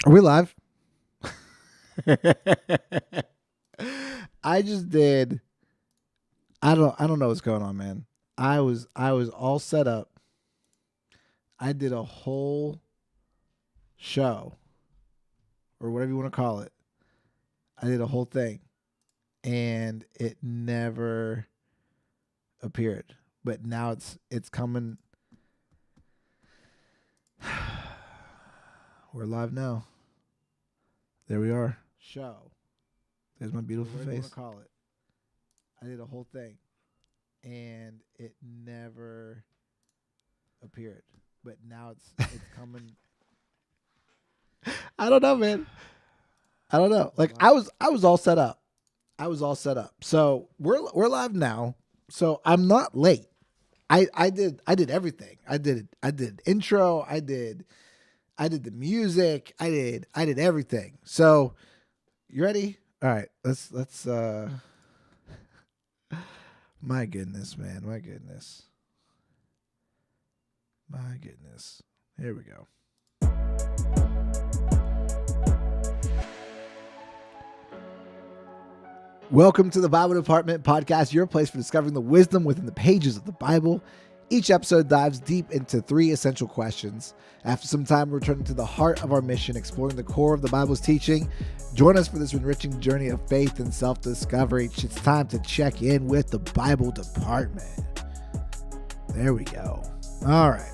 Are we live? I just did. I don't know what's going on, man. I was all set up. I did a whole show or whatever you want to call it. I did a whole thing and it never appeared. But now it's coming. We're live now. There we are. Show. There's my beautiful face. You want to call it. I did a whole thing, and it never appeared. But now it's coming. I don't know, man. I don't know. Like I was all set up. So we're live now. So I'm not late. I did everything. I did intro. I did the music. I did everything. So you ready? All right. Let's my goodness, man. My goodness. Here we go. Welcome to the Bible Department Podcast, your place for discovering the wisdom within the pages of the Bible. Each episode dives deep into 3 essential questions. After some time, we're returning to the heart of our mission, exploring the core of the Bible's teaching. Join us for this enriching journey of faith and self-discovery. It's time to check in with the Bible Department. There we go. All right.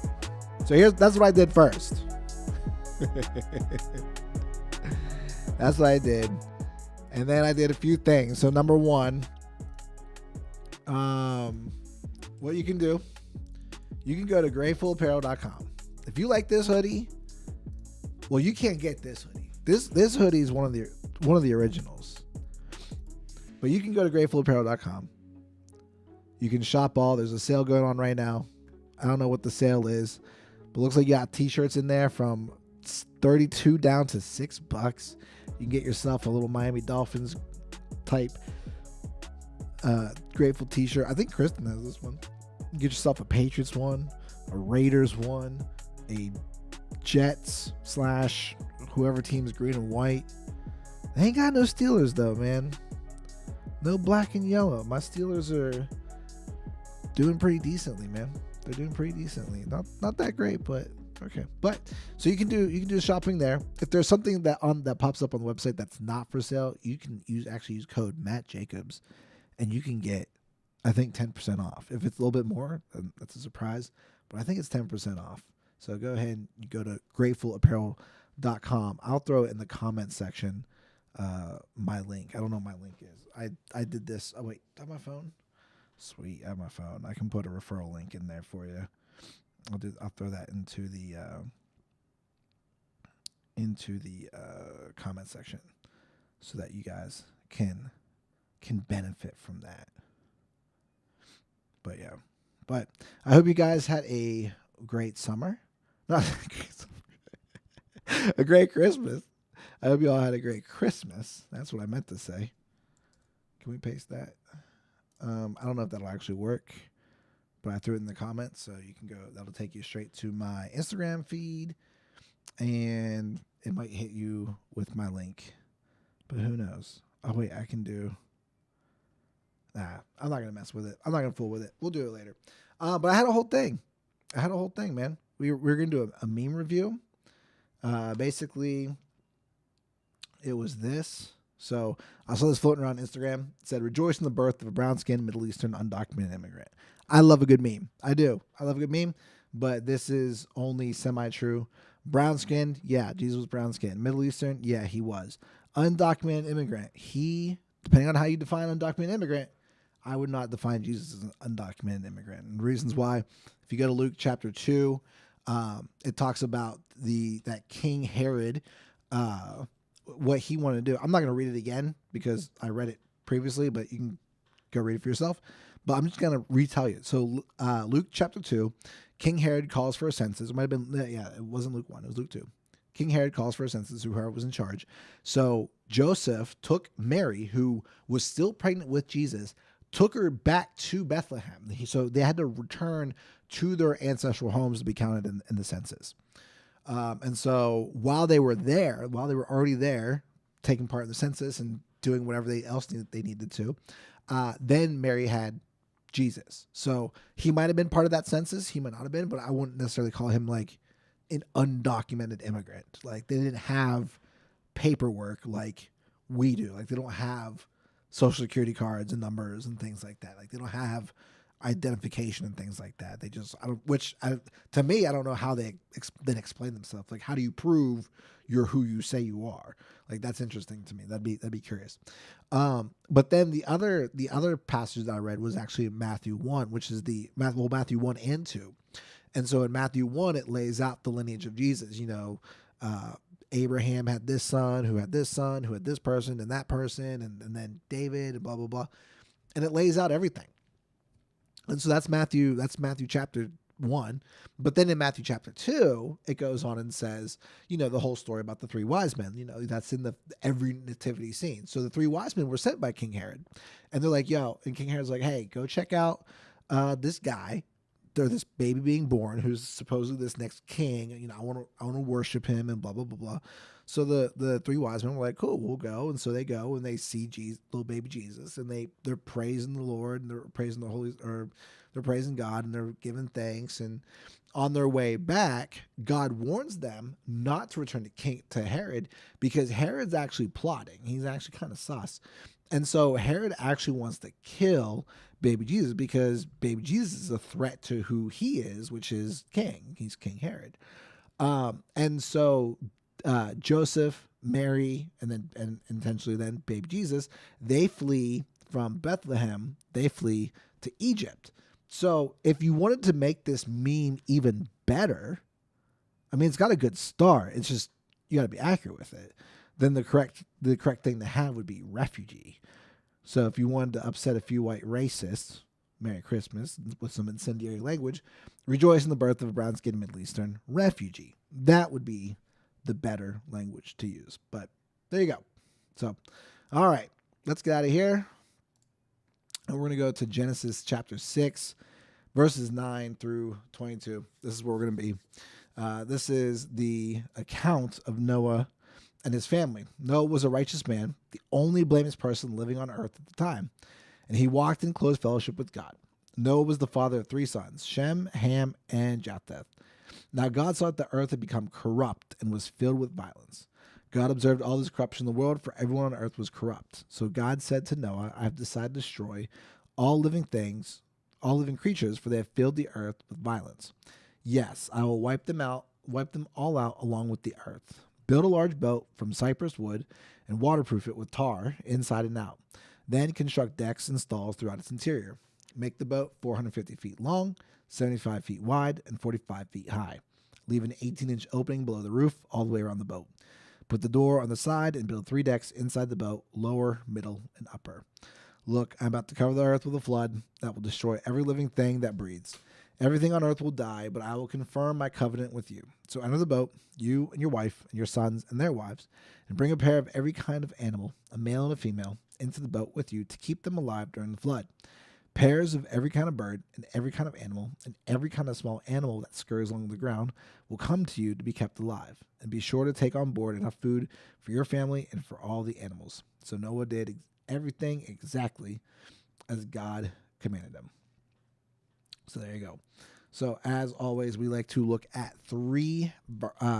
So that's what I did first. That's what I did. And then I did a few things. So number one, what you can do, you can go to gratefulapparel.com. If you like this hoodie, well, you can't get this hoodie. This hoodie is one of the originals. But you can go to gratefulapparel.com. You can shop all. There's a sale going on right now. I don't know what the sale is, but it looks like you got t-shirts in there from $32 down to $6. You can get yourself a little Miami Dolphins type Grateful t-shirt. I think Kristen has this one. You get yourself a Patriots one, a Raiders one, a Jets / whoever team's green and white. They ain't got no Steelers though, man. No black and yellow. My Steelers are doing pretty decently, man. They're doing pretty decently. Not that great, but okay. But so you can do shopping there. If there's something that pops up on the website that's not for sale, you can use code Matt Jacobs, and you can get, I think, 10% off. If it's a little bit more, then that's a surprise. But I think it's 10% off. So go ahead and you go to gratefulapparel.com. I'll throw it in the comment section. My link. I don't know what my link is. I did this. Oh wait, do I have my phone? Sweet, I have my phone. I can put a referral link in there for you. I'll throw that into the comment section so that you guys can benefit from that. But yeah. But I hope you guys had a great summer. Not a great summer. A great Christmas. I hope you all had a great Christmas. That's what I meant to say. Can we paste that? I don't know if that'll actually work, but I threw it in the comments, so you can go. That'll take you straight to my Instagram feed, and it might hit you with my link, but who knows? Oh wait, I can do. Nah, I'm not gonna mess with it. I'm not gonna fool with it. We'll do it later. But I had a whole thing. Man. We were gonna do a meme review. Basically, it was this. So I saw this floating around Instagram. It said, "Rejoice in the birth of a brown-skinned Middle Eastern undocumented immigrant." I love a good meme. I do. I love a good meme, but this is only semi-true. Brown-skinned, yeah, Jesus was brown-skinned. Middle Eastern, yeah, he was. Undocumented immigrant, depending on how you define undocumented immigrant, I would not define Jesus as an undocumented immigrant. And the reasons why, if you go to Luke chapter 2, it talks about that King Herod, what he wanted to do. I'm not going to read it again because I read it previously, but you can go read it for yourself. But I'm just going to retell you. So Luke chapter 2, King Herod calls for a census. It might have been, it wasn't Luke 1, it was Luke 2. King Herod calls for a census, whoever was in charge. So Joseph took Mary, who was still pregnant with Jesus, took her back to Bethlehem. So they had to return to their ancestral homes to be counted in the census. And so while they were already there, taking part in the census and doing whatever they needed to, then Mary had Jesus. So he might have been part of that census. He might not have been, but I wouldn't necessarily call him like an undocumented immigrant. Like they didn't have paperwork like we do. Like they don't have social security cards and numbers and things like that. Like they don't have identification and things like that. They just, to me, I don't know how they then explain themselves. Like, how do you prove you're who you say you are? Like, that's interesting to me. That'd be curious. But then the other passage that I read was actually Matthew 1, which is Matthew 1 and 2. And so in Matthew 1, it lays out the lineage of Jesus. Abraham had this son, who had this son, who had this person and that person, and then David and blah, blah, blah. And it lays out everything. And so that's Matthew chapter 1. But then in Matthew chapter 2, it goes on and says, the whole story about the three wise men, that's in every nativity scene. So the three wise men were sent by King Herod, and they're like, and King Herod's like, hey, go check out this guy, this baby being born, who's supposedly this next king. I want to worship him and blah, blah, blah, blah. So the three wise men were like, cool, we'll go. And so they go and they see little baby Jesus, and they're praising the Lord, and they're praising they're praising God, and they're giving thanks. And on their way back, God warns them not to return to Herod, because Herod's actually plotting. He's actually kind of sus. And so Herod actually wants to kill baby Jesus, because baby Jesus is a threat to who he is, which is king. He's King Herod. And so Joseph, Mary, and intentionally then baby Jesus, they flee from Bethlehem. They flee to Egypt. So if you wanted to make this meme even better, I mean, it's got a good start. It's just, you got to be accurate with it. Then the correct thing to have would be refugee. So if you wanted to upset a few white racists, Merry Christmas, with some incendiary language, rejoice in the birth of a brown-skinned Middle Eastern refugee. That would be the better language to use. But there you go. So, all right, let's get out of here. And we're going to go to Genesis chapter 6, verses 9 through 22. This is where we're going to be. This is the account of Noah and his family. Noah was a righteous man, the only blameless person living on earth at the time, and he walked in close fellowship with God. Noah was the father of 3 sons, Shem, Ham, and Japheth. Now God saw that the earth had become corrupt and was filled with violence. God observed all this corruption in the world, for everyone on earth was corrupt. So God said to Noah, I have decided to destroy all living creatures, for they have filled the earth with violence. Yes, I will wipe them all out along with the earth. Build a large boat from cypress wood and waterproof it with tar inside and out. Then construct decks and stalls throughout its interior. Make the boat 450 feet long, 75 feet wide, and 45 feet high. Leave an 18-inch opening below the roof all the way around the boat. Put the door on the side and build 3 decks inside the boat, lower, middle, and upper. Look, I'm about to cover the earth with a flood that will destroy every living thing that breathes. Everything on earth will die, but I will confirm my covenant with you. So enter the boat, you and your wife and your sons and their wives, and bring a pair of every kind of animal, a male and a female, into the boat with you to keep them alive during the flood. Pairs of every kind of bird and every kind of animal and every kind of small animal that scurries along the ground will come to you to be kept alive. And be sure to take on board enough food for your family and for all the animals. So Noah did everything exactly as God commanded him. So there you go. So as always, we like to look at 3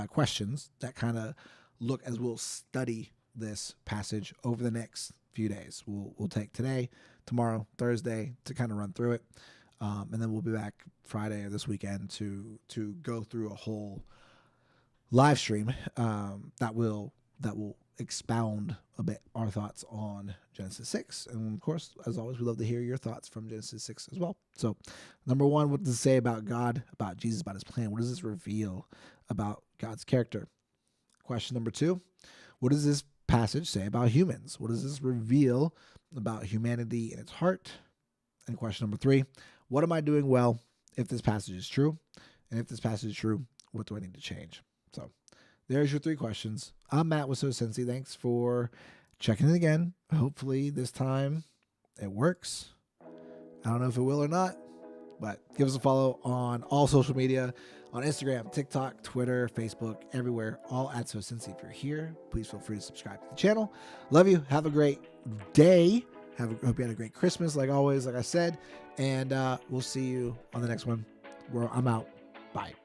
questions that kind of look as we'll study this passage over the next few days. We'll take today, tomorrow, Thursday to kind of run through it. And then we'll be back Friday or this weekend to go through a whole live stream that will expound a bit our thoughts on Genesis 6. And of course, as always, we love to hear your thoughts from Genesis 6 as well. So number 1, what does it say about God, about Jesus, about his plan? What does this reveal about God's character? Question number 2, what does this passage say about humans? What does this reveal about humanity and its heart? And question number 3, what am I doing well if this passage is true? And if this passage is true, what do I need to change? So there's your 3 questions. I'm Matt with sowcincy. Thanks for checking in again. Hopefully this time it works. I don't know if it will or not, But give us a follow on all social media, on Instagram, TikTok, Twitter, Facebook, everywhere, all at sowcincy. If you're here, please feel free to subscribe to the channel. Love you. Have a great day. Hope you had a great Christmas, like always, like I said. And we'll see you on the next one. I'm out. Bye.